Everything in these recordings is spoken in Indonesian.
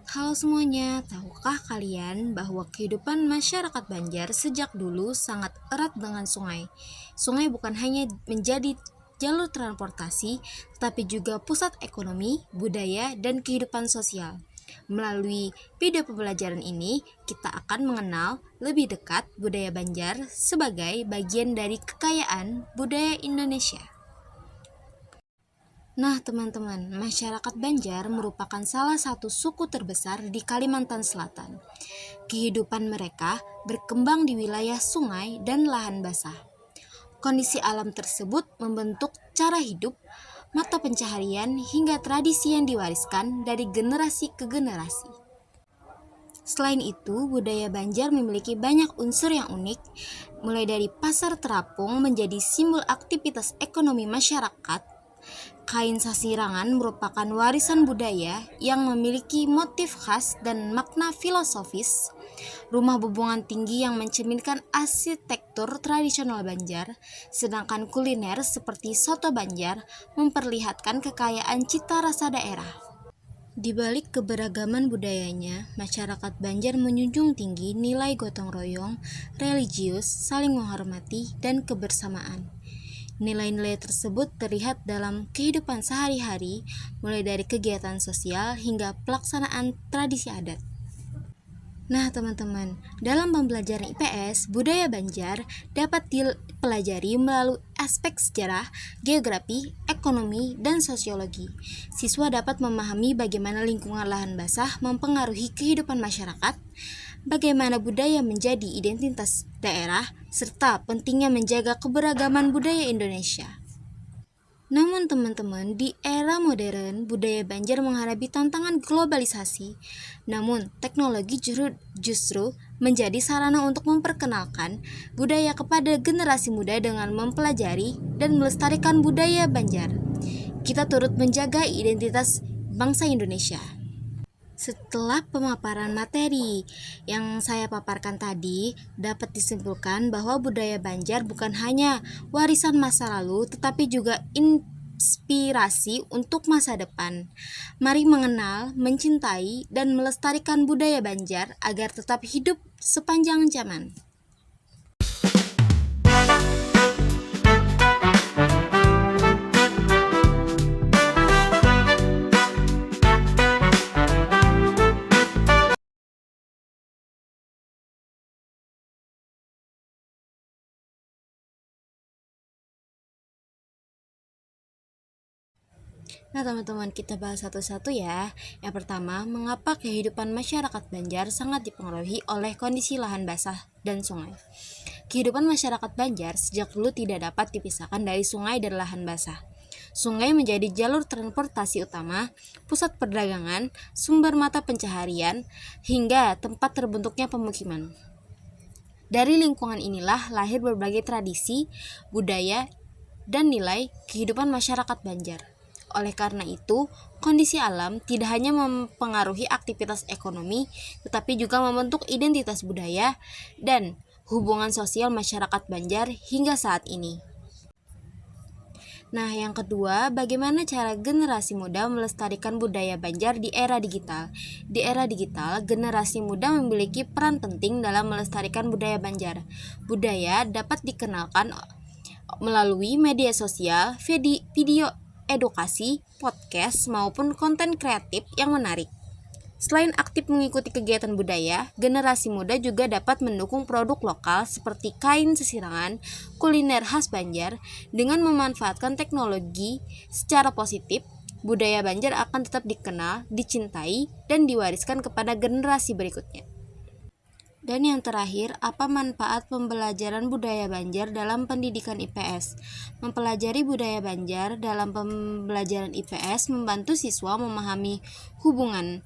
Halo semuanya, tahukah kalian bahwa kehidupan masyarakat Banjar sejak dulu sangat erat dengan sungai? Sungai bukan hanya menjadi jalur transportasi, tetapi juga pusat ekonomi, budaya, dan kehidupan sosial. Melalui video pembelajaran ini, kita akan mengenal lebih dekat budaya Banjar sebagai bagian dari kekayaan budaya Indonesia. Nah, teman-teman, masyarakat Banjar merupakan salah satu suku terbesar di Kalimantan Selatan. Kehidupan mereka berkembang di wilayah sungai dan lahan basah. Kondisi alam tersebut membentuk cara hidup, mata pencaharian, hingga tradisi yang diwariskan dari generasi ke generasi. Selain itu, budaya Banjar memiliki banyak unsur yang unik, mulai dari pasar terapung menjadi simbol aktivitas ekonomi masyarakat. Kain sasirangan merupakan warisan budaya yang memiliki motif khas dan makna filosofis. Rumah bubungan tinggi yang mencerminkan arsitektur tradisional Banjar, sedangkan kuliner seperti soto Banjar memperlihatkan kekayaan cita rasa daerah. Di balik keberagaman budayanya, masyarakat Banjar menjunjung tinggi nilai gotong royong, religius, saling menghormati, dan kebersamaan. Nilai-nilai tersebut terlihat dalam kehidupan sehari-hari, mulai dari kegiatan sosial hingga pelaksanaan tradisi adat. Nah, teman-teman, dalam pembelajaran IPS, budaya Banjar dapat dipelajari melalui aspek sejarah, geografi, ekonomi, dan sosiologi. Siswa dapat memahami bagaimana lingkungan lahan basah mempengaruhi kehidupan masyarakat, bagaimana budaya menjadi identitas daerah, serta pentingnya menjaga keberagaman budaya Indonesia. Namun teman-teman, di era modern, budaya Banjar menghadapi tantangan globalisasi. Namun, teknologi justru menjadi sarana untuk memperkenalkan budaya kepada generasi muda dengan mempelajari dan melestarikan budaya Banjar. Kita turut menjaga identitas bangsa Indonesia. Setelah pemaparan materi yang saya paparkan tadi, dapat disimpulkan bahwa budaya Banjar bukan hanya warisan masa lalu, tetapi juga inspirasi untuk masa depan. Mari mengenal, mencintai, dan melestarikan budaya Banjar agar tetap hidup sepanjang zaman. Nah, teman-teman, kita bahas satu-satu ya. Yang pertama, mengapa kehidupan masyarakat Banjar sangat dipengaruhi oleh kondisi lahan basah dan sungai. Kehidupan masyarakat Banjar sejak dulu tidak dapat dipisahkan dari sungai dan lahan basah. Sungai menjadi jalur transportasi utama, pusat perdagangan, sumber mata pencaharian, hingga tempat terbentuknya pemukiman. Dari lingkungan inilah lahir berbagai tradisi, budaya, dan nilai kehidupan masyarakat Banjar. Oleh karena itu, kondisi alam tidak hanya mempengaruhi aktivitas ekonomi, tetapi juga membentuk identitas budaya dan hubungan sosial masyarakat Banjar hingga saat ini. Nah, yang kedua, bagaimana cara generasi muda melestarikan budaya Banjar di era digital? Di era digital, generasi muda memiliki peran penting dalam melestarikan budaya Banjar. Budaya dapat dikenalkan melalui media sosial, video edukasi, podcast, maupun konten kreatif yang menarik. Selain aktif mengikuti kegiatan budaya, generasi muda juga dapat mendukung produk lokal seperti kain sesirangan, kuliner khas Banjar. Dengan memanfaatkan teknologi secara positif, budaya Banjar akan tetap dikenal, dicintai, dan diwariskan kepada generasi berikutnya. Dan yang terakhir, apa manfaat pembelajaran budaya Banjar dalam pendidikan IPS? Mempelajari budaya Banjar dalam pembelajaran IPS membantu siswa memahami hubungan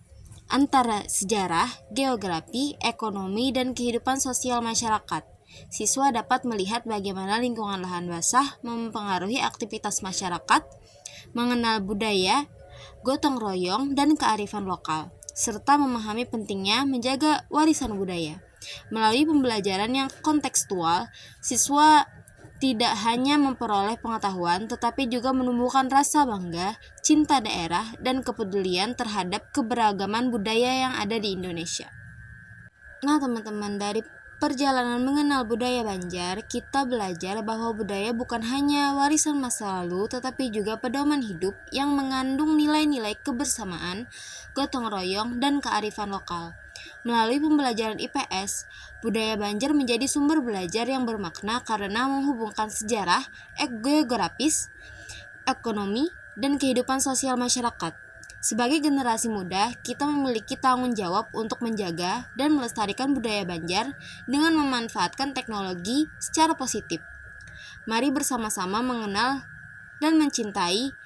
antara sejarah, geografi, ekonomi, dan kehidupan sosial masyarakat. Siswa dapat melihat bagaimana lingkungan lahan basah mempengaruhi aktivitas masyarakat, mengenal budaya, gotong royong, dan kearifan lokal, serta memahami pentingnya menjaga warisan budaya. Melalui pembelajaran yang kontekstual, siswa tidak hanya memperoleh pengetahuan, tetapi juga menumbuhkan rasa bangga, cinta daerah, dan kepedulian terhadap keberagaman budaya yang ada di Indonesia. Nah, teman-teman, dari perjalanan mengenal budaya Banjar, kita belajar bahwa budaya bukan hanya warisan masa lalu, tetapi juga pedoman hidup yang mengandung nilai-nilai kebersamaan, gotong royong, dan kearifan lokal. Melalui pembelajaran IPS, budaya Banjar menjadi sumber belajar yang bermakna karena menghubungkan sejarah, geografis, ekonomi, dan kehidupan sosial masyarakat. Sebagai generasi muda, kita memiliki tanggung jawab untuk menjaga dan melestarikan budaya Banjar dengan memanfaatkan teknologi secara positif. Mari bersama-sama mengenal dan mencintai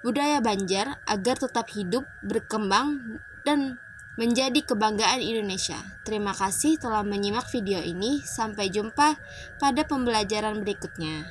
budaya Banjar agar tetap hidup, berkembang, dan menjadi kebanggaan Indonesia. Terima kasih telah menyimak video ini. Sampai jumpa pada pembelajaran berikutnya.